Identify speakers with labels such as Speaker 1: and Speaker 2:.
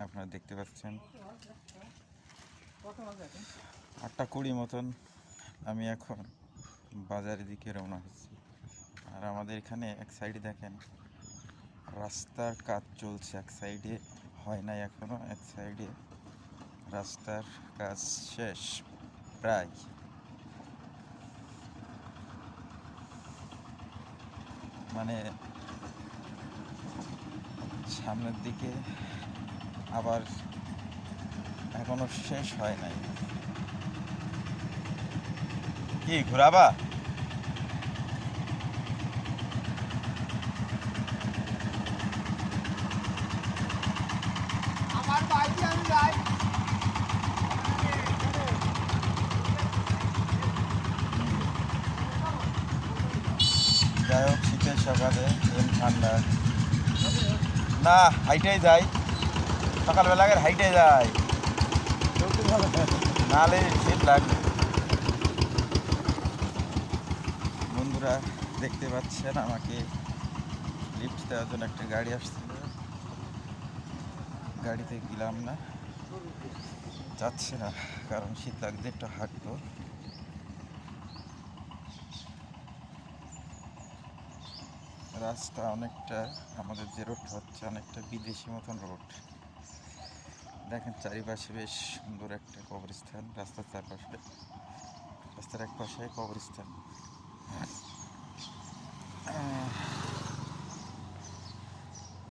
Speaker 1: আপনারা দেখতে পাচ্ছেন 8:20 মতন আমি এখন বাজারের দিকে রওনা হচ্ছি। আর আমাদের এখানে এক সাইডে দেখেন রাস্তার কাজ চলছে, এক সাইডে হয় নাই এখনো, এক সাইডে রাস্তার কাজ শেষ প্রায়। মানে সামনের দিকে আবার এখনো শেষ হয় নাই। কি ঘোরাবা?
Speaker 2: আমার বাইকে আমি যাই।
Speaker 1: যাই হোক, শীতের সকালে এম ঠান্ডা না, হাইটেই যাই সকালবেলা, আগে হাইটে যাই, নাহলে শীত লাগবে। বন্ধুরা দেখতে পাচ্ছেন আমাকে লিফট দেওয়ার জন্য একটা গাড়ি আসছিল, গাড়িতে গেলাম না, যাচ্ছে না, কারণ শীত লাগছে, একটু হাঁটবো। রাস্তা অনেকটা, আমাদের যে রোড হচ্ছে অনেকটা বিদেশি মতন রোড। দেখেন চারিপাশে বেশ সুন্দর একটা কবরস্থান, রাস্তার চারপাশে, রাস্তার এক পাশে কবরস্থান।